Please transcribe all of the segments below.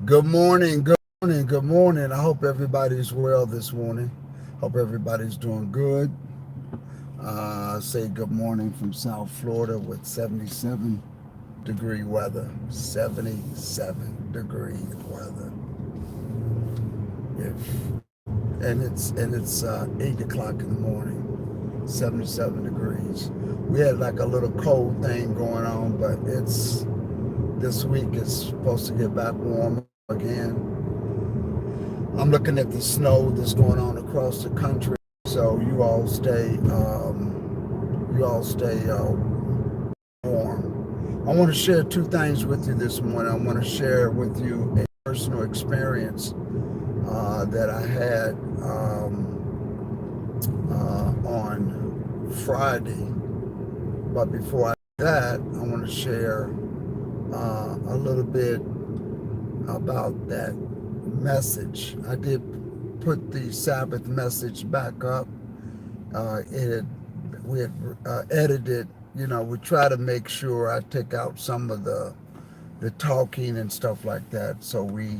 Good morning, good morning, good morning. I hope everybody's well this morning. Hope everybody's doing good. Say good morning from South Florida with 77-degree weather. 77-degree weather. If and it's 8 o'clock in the morning. 77 degrees. We had like a little cold thing going on, but it's this week is supposed to get back warm again. I'm looking at the snow that's going on across the country. So you all stay warm. I want to share two things with you this morning. I want to share with you a personal experience that I had on Friday. But before I do that, I want to share a little bit about that message. I did put the Sabbath message back up. We had edited. We try to make sure I take out some of the talking and stuff like that. So we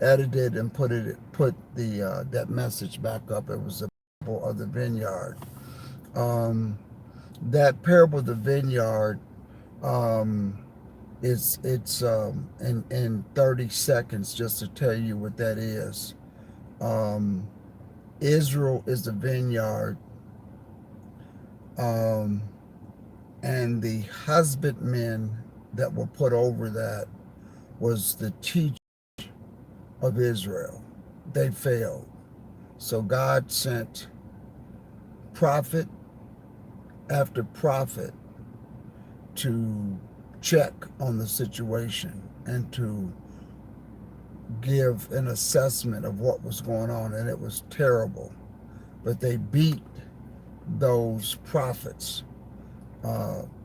edited and put the that message back up. It was the parable of the vineyard. Um, that parable of the vineyard. It's in 30 seconds just to tell you what that is. Um, Israel is the vineyard, um, and the husbandmen that were put over that was the teacher of Israel. They failed. So God sent prophet after prophet to check on the situation and to give an assessment of what was going on, and it was terrible. But they beat those prophets.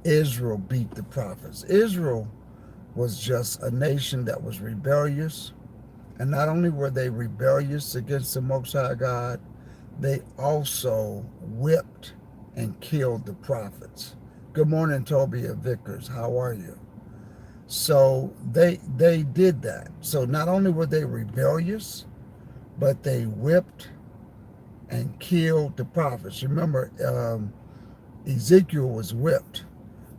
Israel beat the prophets. Israel was just a nation that was rebellious, and not only were they rebellious against the Most High God, they also whipped and killed the prophets. Good morning, Tobia Vickers. How are you? So they did that. So not only were they rebellious, but they whipped and killed the prophets. Remember, Ezekiel was whipped.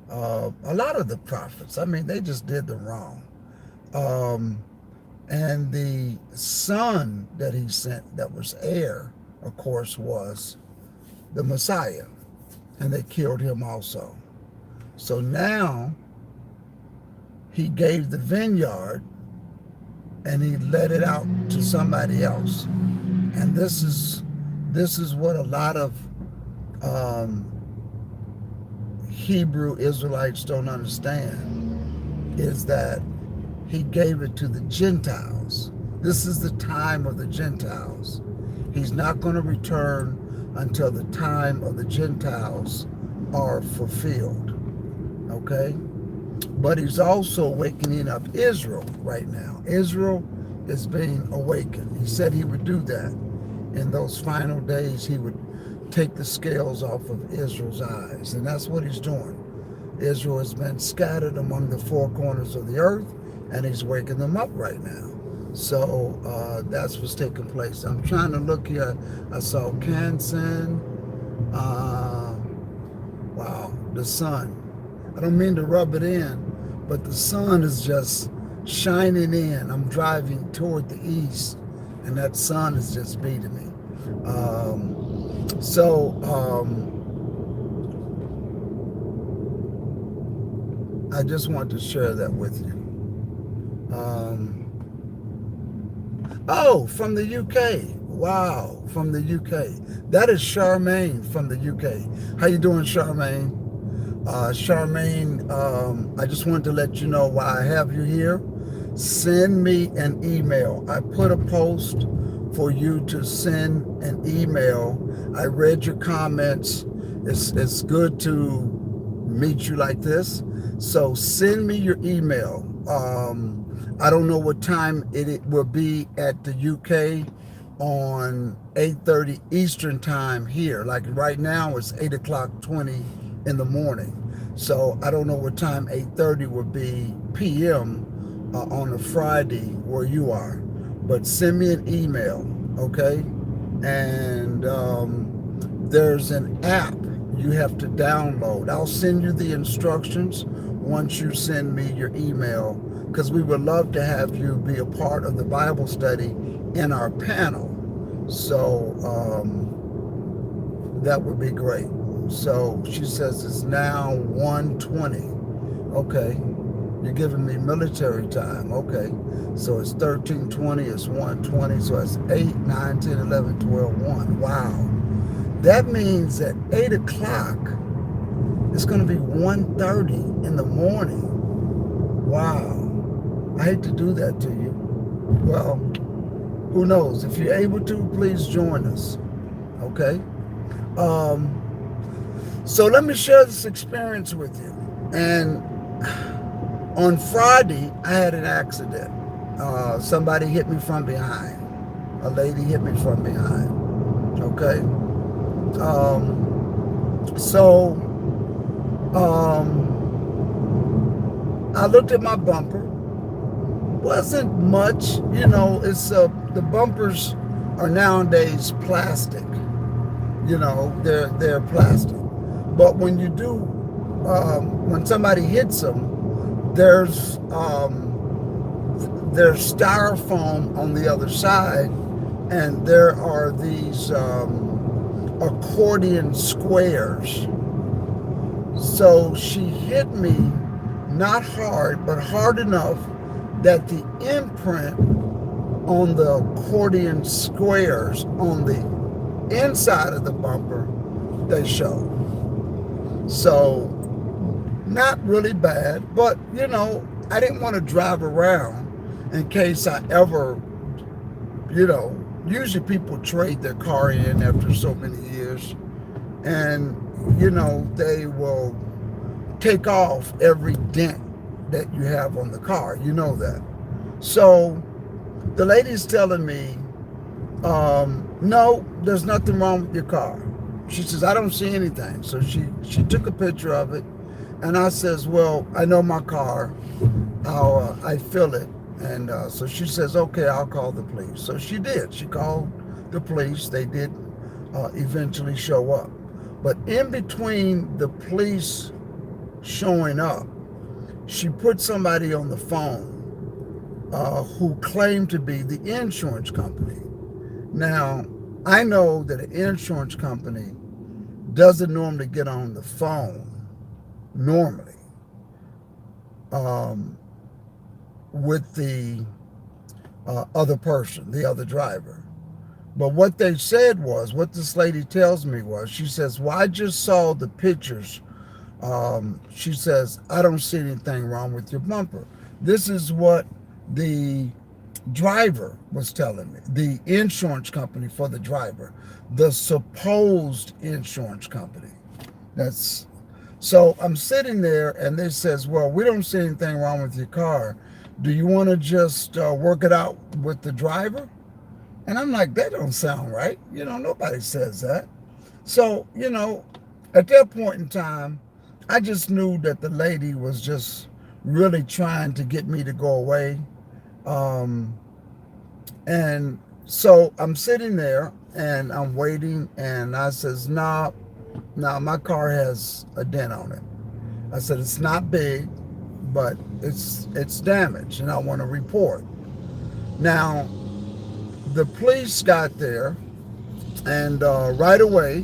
A lot of the prophets, I mean, they just did them wrong. Um, and the son that he sent, that was heir, of course, was the Messiah. And they killed him also. So now he gave the vineyard and he let it out to somebody else. And this is what a lot of um, Hebrew Israelites don't understand, is that he gave it to the Gentiles. This is the time of the Gentiles. He's not going to return until the time of the Gentiles are fulfilled. Okay? But he's also awakening up Israel right now. Israel is being awakened. He said he would do that. In those final days, he would take the scales off of Israel's eyes. And that's what he's doing. Israel has been scattered among the four corners of the earth, and he's waking them up right now. So that's what's taking place. I'm trying to look here. I saw Canson. Wow, the sun. I don't mean to rub it in, but the sun is just shining in. I'm driving toward the east, and that sun is just beating me. So I just want to share that with you. Oh, from the UK. Wow, from the UK. That is Charmaine from the UK. How you doing, Charmaine? Charmaine, I just wanted to let you know why I have you here. Send me an email. I put a post for you to send an email. I read your comments. It's good to meet you like this. So send me your email. I don't know what time it will be at the UK on 8:30 Eastern time here. Like right now it's 8 o'clock 20 in the morning. So I don't know what time 8:30 will be PM on a Friday where you are, but send me an email, okay? And there's an app you have to download. I'll send you the instructions once you send me your email, because we would love to have you be a part of the Bible study in our panel. So that would be great. So she says it's now 1:20. Okay. You're giving me military time. Okay. So it's 13:20, it's 1:20, so it's 8, 9, 10, 11, 12, 1. Wow. That means at 8 o'clock, it's going to be 1:30 in the morning. Wow. I hate to do that to you. Well, who knows? If you're able to, please join us. Okay? So let me share this experience with you. And on Friday, I had an accident. Somebody hit me from behind. A lady hit me from behind. Okay? So I looked at my bumper. Wasn't much, it's the bumpers are nowadays plastic. They're plastic. But when you do, when somebody hits them, there's styrofoam on the other side, and there are these accordion squares. So she hit me not hard, but hard enough that the imprint on the accordion squares on the inside of the bumper, they show. So not really bad, but I didn't want to drive around in case I ever, usually people trade their car in after so many years, and they will take off every dent that you have on the car. You know that. So the lady's telling me, no, there's nothing wrong with your car. She says, I don't see anything. So she took a picture of it, and I says, well, I know my car. I feel it. And so she says, okay, I'll call the police. So she did. She called the police. They did eventually show up. But in between the police showing up, she put somebody on the phone who claimed to be the insurance company. Now, I know that an insurance company doesn't normally get on the phone, normally, with the other person, the other driver. But what they said was, what this lady tells me was, she says, well, I just saw the pictures. She says, I don't see anything wrong with your bumper. This is what the driver was telling me, the insurance company for the driver, the supposed insurance company. So I'm sitting there, and they says, well, we don't see anything wrong with your car. Do you want to just work it out with the driver? And I'm like, that don't sound right. Nobody says that. So, at that point in time, I just knew that the lady was just really trying to get me to go away. And so I'm sitting there and I'm waiting, and I says, no, my car has a dent on it. I said, it's not big, but it's damaged, and I want to report. Now, the police got there, and right away,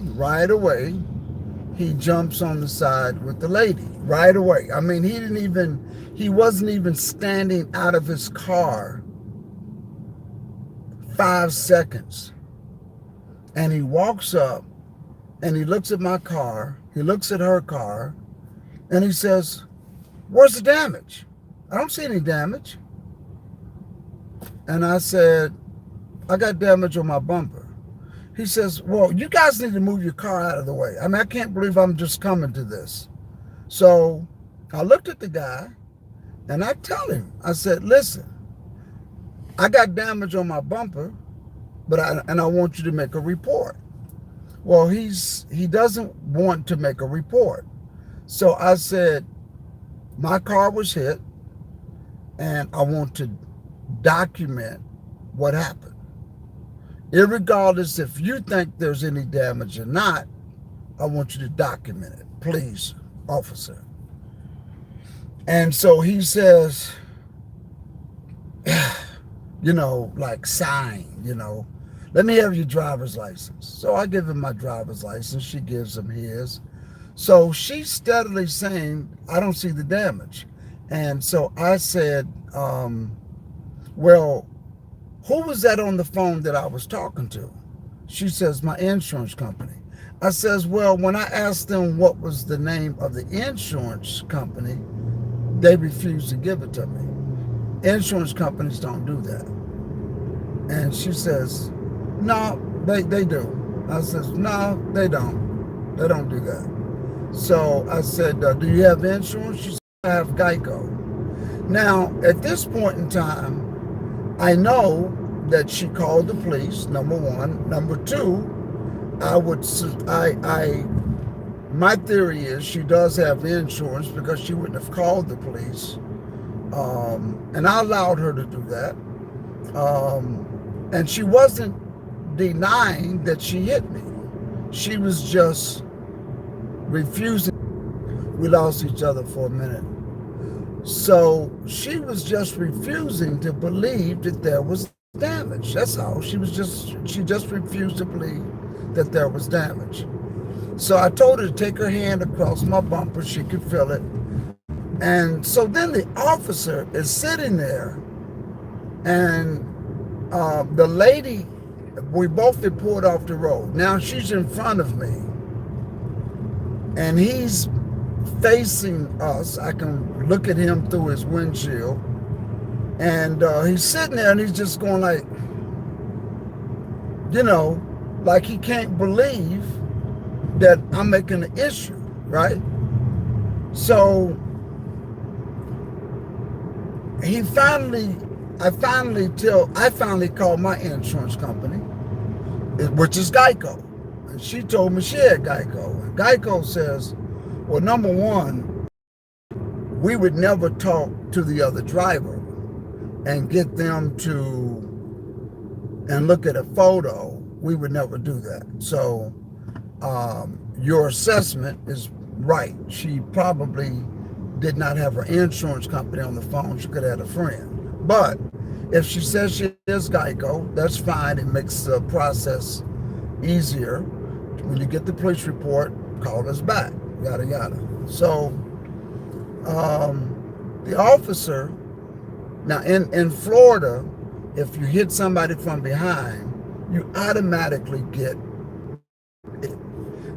he jumps on the side with the lady. Right away. I mean, he wasn't even standing out of his car 5 seconds. And he walks up, and he looks at my car, he looks at her car, and he says, where's the damage? I don't see any damage. And I said, I got damage on my bumper. He says, well, you guys need to move your car out of the way. I mean, I can't believe I'm just coming to this. So I looked at the guy, and I tell him, I said, listen, I got damage on my bumper, but I want you to make a report. Well, he doesn't want to make a report. So I said, my car was hit, and I want to document what happened. Irregardless if you think there's any damage or not, I want you to document it, please, officer. And so he says, like sign, let me have your driver's license. So I give him my driver's license. She gives him his. So she's steadily saying, I don't see the damage. And so I said, well, who was that on the phone that I was talking to? She says, my insurance company. I says, well, when I asked them what was the name of the insurance company, they refused to give it to me. Insurance companies don't do that. And she says, no, they do. I says, no, they don't. They don't do that. So I said, do you have insurance? She said, I have Geico. Now, at this point in time, I know that she called the police, number one. Number two, my theory is she does have insurance because she wouldn't have called the police. And I allowed her to do that. And she wasn't denying that she hit me. She was just refusing. We lost each other for a minute. So she was just refusing to believe that there was damage. That's all. She just refused to believe that there was damage. So I told her to take her hand across my bumper. She could feel it. And so then the officer is sitting there, and the lady, we both had pulled off the road. Now she's in front of me, and he's facing us. I can look at him through his windshield, and he's sitting there, and he's just going like he can't believe that I'm making an issue, right? So I finally called my insurance company, which is Geico. And she told me she had Geico. And Geico says, well, number one, we would never talk to the other driver and get them and look at a photo. We would never do that. So your assessment is right. She probably did not have her insurance company on the phone. She could have had a friend. But if she says she is Geico, that's fine. It makes the process easier. When you get the police report, call us back, yada, yada. So the officer, now in Florida, if you hit somebody from behind, you automatically get it.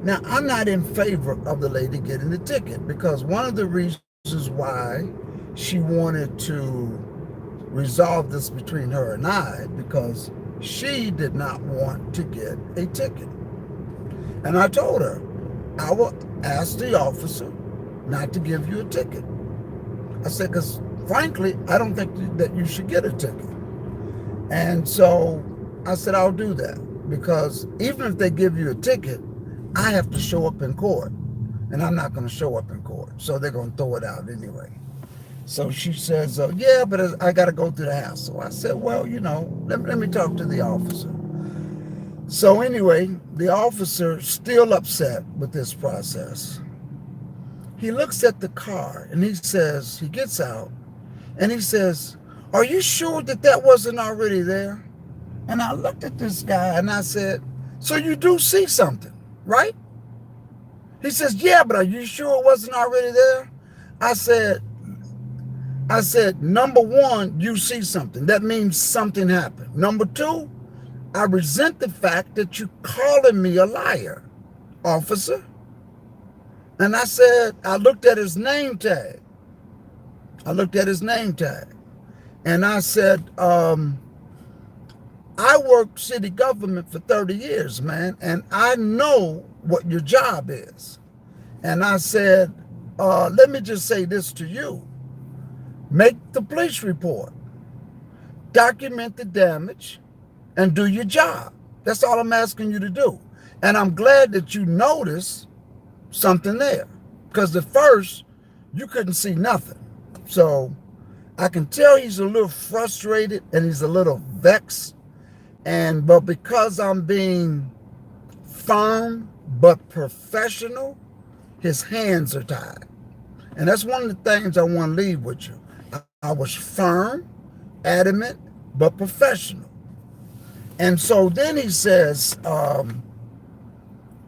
Now, I'm not in favor of the lady getting the ticket, because one of the reasons why she wanted to resolve this between her and I, because she did not want to get a ticket. And I told her, I will ask the officer not to give you a ticket. I said, because frankly, I don't think that you should get a ticket. And so I said, I'll do that, because even if they give you a ticket, I have to show up in court, and I'm not going to show up in court. So they're going to throw it out anyway. So she says, yeah, but I got to go through the house. So I said, well, let me talk to the officer. So anyway, the officer, still upset with this process, he looks at the car and he gets out and he says, are you sure that wasn't already there? And I looked at this guy and I said, so you do see something, right? He says, yeah, but are you sure it wasn't already there? I said, number one, you see something. That means something happened. Number two, I resent the fact that you calling me a liar, officer. And I said, I looked at his name tag. And I said, I worked city government for 30 years, man, and I know what your job is. And I said, let me just say this to you. Make the police report, document the damage, and do your job. That's all I'm asking you to do. And I'm glad that you noticed something there, because at first you couldn't see nothing. So I can tell he's a little frustrated and he's a little vexed. But because I'm being firm but professional, his hands are tied. And that's one of the things I want to leave with you. I was firm, adamant, but professional. And so then he says,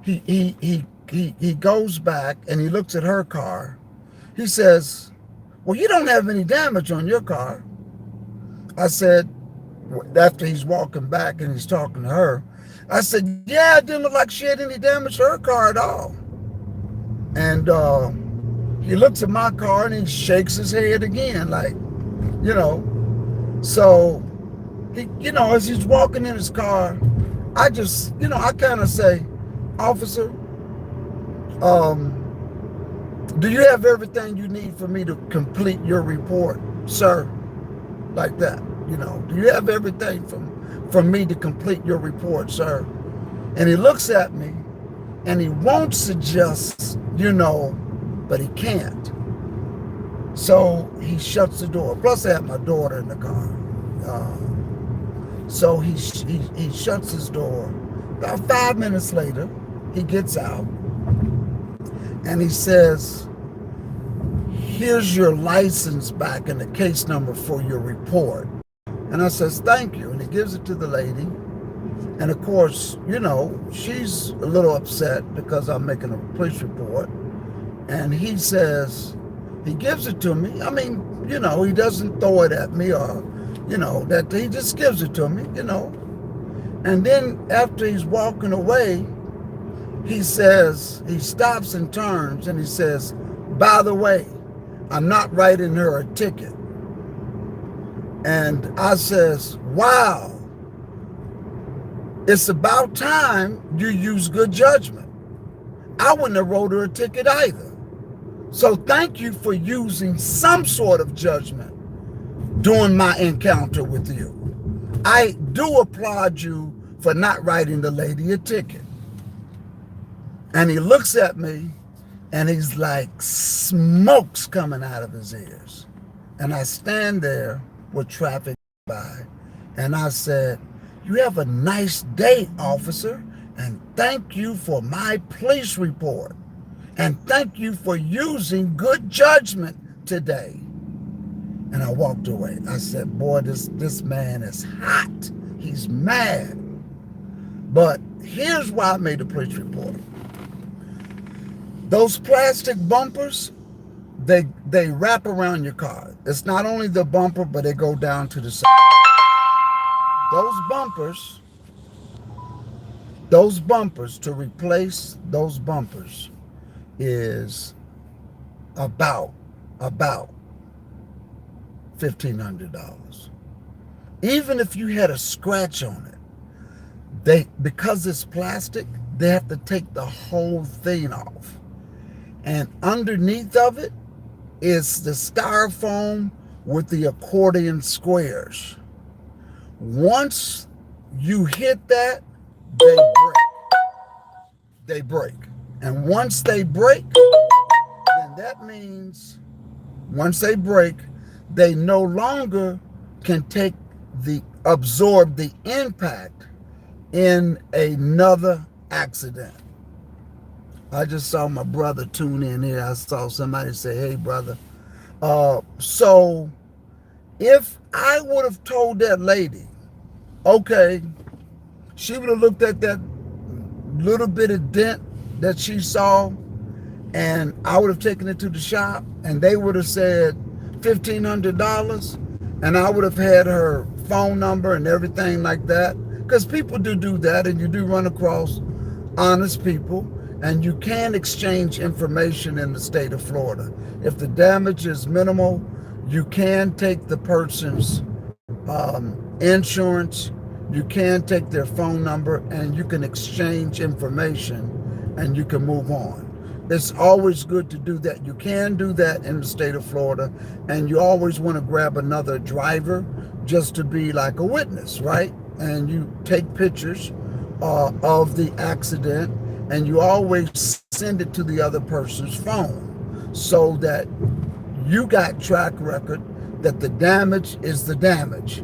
he goes back and he looks at her car. He says, well, you don't have any damage on your car. I said, after he's walking back and he's talking to her, I said, yeah, it didn't look like she had any damage to her car at all. And he looks at my car and he shakes his head again, like, you know. So, as he's walking in his car, I just, I kind of say, officer, do you have everything you need for me to complete your report, sir? Like that, do you have everything from me to complete your report, sir? And he looks at me and he wants to just, but he can't. So he shuts the door. Plus I have my daughter in the car. So he shuts his door. About 5 minutes later, he gets out and he says, here's your license back and the case number for your report. And I says, thank you. And he gives it to the lady. And of course, she's a little upset because I'm making a police report. And he says, he gives it to me. I mean, he doesn't throw it at me or, that he just gives it to me, And then after he's walking away, he says, he stops and turns and he says, by the way, I'm not writing her a ticket. And I says, wow, it's about time you use good judgment. I wouldn't have wrote her a ticket either. So thank you for using some sort of judgment during my encounter with you. I do applaud you for not writing the lady a ticket. And he looks at me and he's like smoke's coming out of his ears. And I stand there with traffic by and I said, you have a nice day, officer, and thank you for my police report. And thank you for using good judgment today. And I walked away. I said, boy, this man is hot. He's mad. But here's why I made the police report. Those plastic bumpers, they wrap around your car. It's not only the bumper, but they go down to the side. Those bumpers, to replace those bumpers is about $1,500. Even if you had a scratch on it, because it's plastic, they have to take the whole thing off. And underneath of it is the styrofoam with the accordion squares. Once you hit that, they break. And once they break, then that means once they break, they no longer can absorb the impact in another accident. I just saw my brother tune in here. I saw somebody say, hey, brother. So if I would have told that lady, okay, she would have looked at that little bit of dent that she saw, and I would have taken it to the shop, and they would have said $1,500, and I would have had her phone number and everything like that, because people do that, and you do run across honest people, and you can exchange information in the state of Florida. If the damage is minimal, you can take the person's insurance, you can take their phone number, and you can exchange information, and you can move on. It's always good to do that. You can do that in the state of Florida, and you always want to grab another driver just to be like a witness, right? And you take pictures of the accident, and you always send it to the other person's phone so that you got track record that the damage is the damage,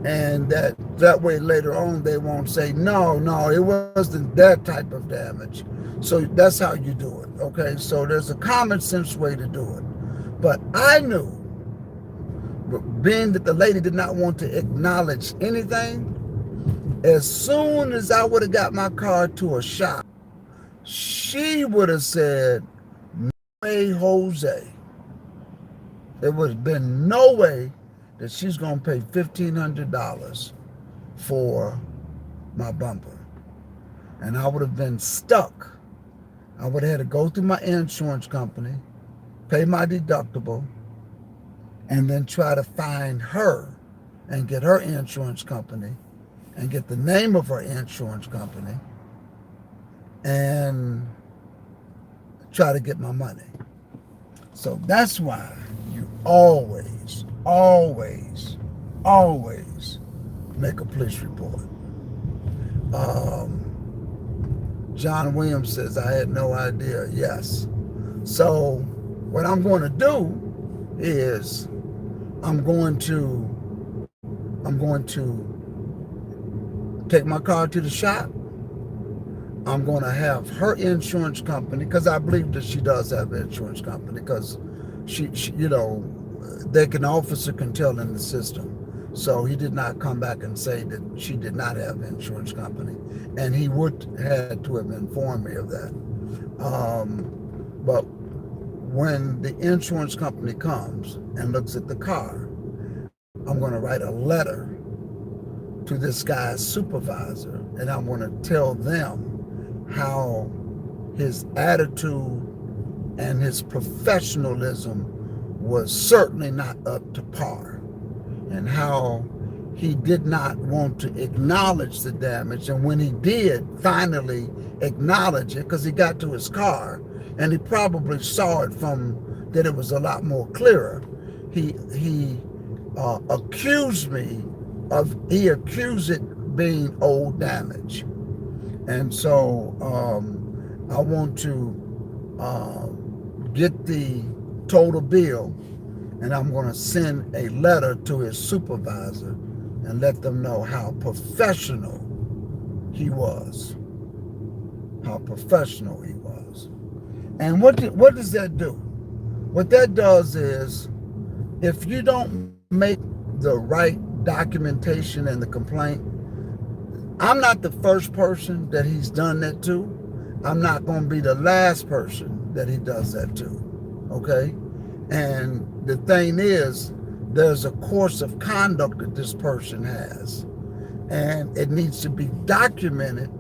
and that way later on they won't say no, it wasn't that type of damage. So that's how you do it. Okay, so there's a common sense way to do it. But I knew, being that the lady did not want to acknowledge anything, as soon as I would have got my car to a shop, she would have said, "No way, Jose." There would have been no way that she's going to pay $1,500 for my bumper. And I would have been stuck. I would have had to go through my insurance company, pay my deductible, and then try to find her and get her insurance company and get the name of her insurance company and try to get my money. So that's why you always make a police report. John Williams says, I had no idea. Yes. So what I'm going to do is I'm going to take my car to the shop. I'm going to have her insurance company, because I believe that she does have an insurance company, because she the officer can tell in the system. So he did not come back and say that she did not have an insurance company, and he would had to have informed me of that. But when the insurance company comes and looks at the car, I'm going to write a letter to this guy's supervisor, and I'm going to tell them how his attitude and his professionalism was certainly not up to par, and how he did not want to acknowledge the damage. And when he did finally acknowledge it, because he got to his car and he probably saw it from that it was a lot more clearer, he accused it being old damage. And so I want to get the total bill, and I'm going to send a letter to his supervisor and let them know how professional he was. How professional he was. And what does that do? What that does is, if you don't make the right documentation in the complaint, I'm not the first person that he's done that to. I'm not going to be the last person that he does that to. Okay? And the thing is, there's a course of conduct that this person has, and it needs to be documented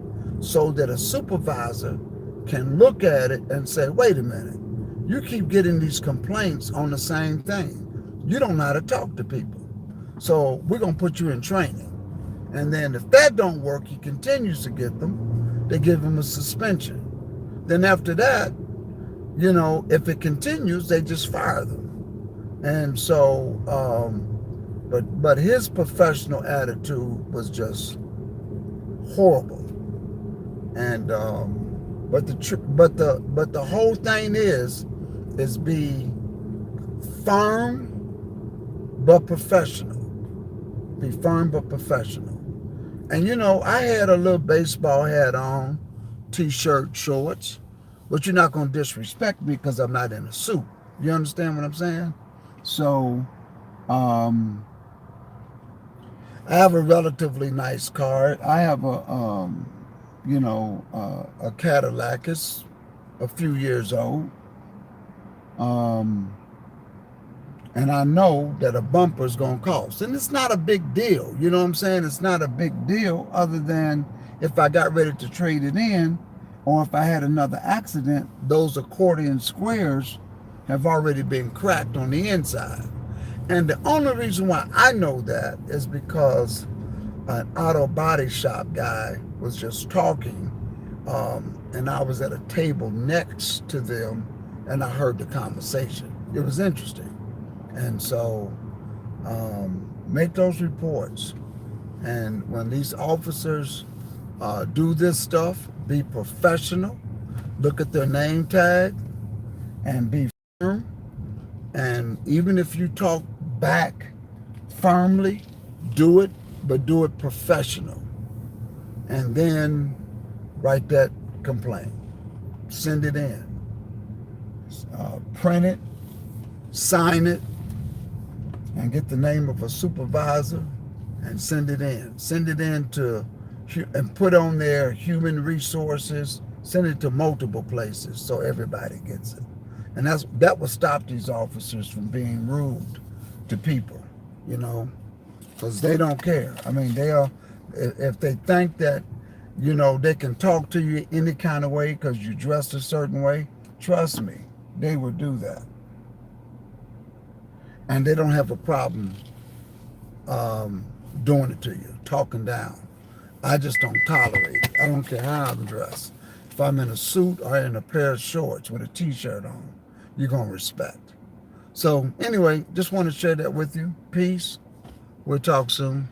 so that a supervisor can look at it and say, wait a minute, you keep getting these complaints on the same thing. You don't know how to talk to people. So we're going to put you in training. And then if that don't work, he continues to get them, they give him a suspension. Then after that, if it continues, they just fire them. And so, but his professional attitude was just horrible. And but the whole thing is be firm but professional. Be firm but professional. And I had a little baseball hat on, t-shirt, shorts, but you're not going to disrespect me because I'm not in a suit. You understand what I'm saying? So, I have a relatively nice car. I have a Cadillac. It's a few years old. And I know that a bumper is going to cost. And it's not a big deal. You know what I'm saying? It's not a big deal, other than if I got ready to trade it in, or if I had another accident, those accordion squares have already been cracked on the inside. And the only reason why I know that is because an auto body shop guy was just talking, and I was at a table next to them, and I heard the conversation. It was interesting. And so make those reports. And when these officers do this stuff, be professional, look at their name tag, and be firm. And even if you talk back firmly, do it, but do it professional. And then write that complaint. Send it in. Print it, sign it, and get the name of a supervisor and send it in. Send it in to, and put on there human resources. Send it to multiple places so everybody gets it. And that will stop these officers from being rude to people, because they don't care. I mean, if they think that, they can talk to you any kind of way because you dressed a certain way, trust me, they will do that. And they don't have a problem doing it to you, talking down. I just don't tolerate it. I don't care how I'm dressed. If I'm in a suit or in a pair of shorts with a t-shirt on, you're going to respect. So anyway, just want to share that with you. Peace. We'll talk soon.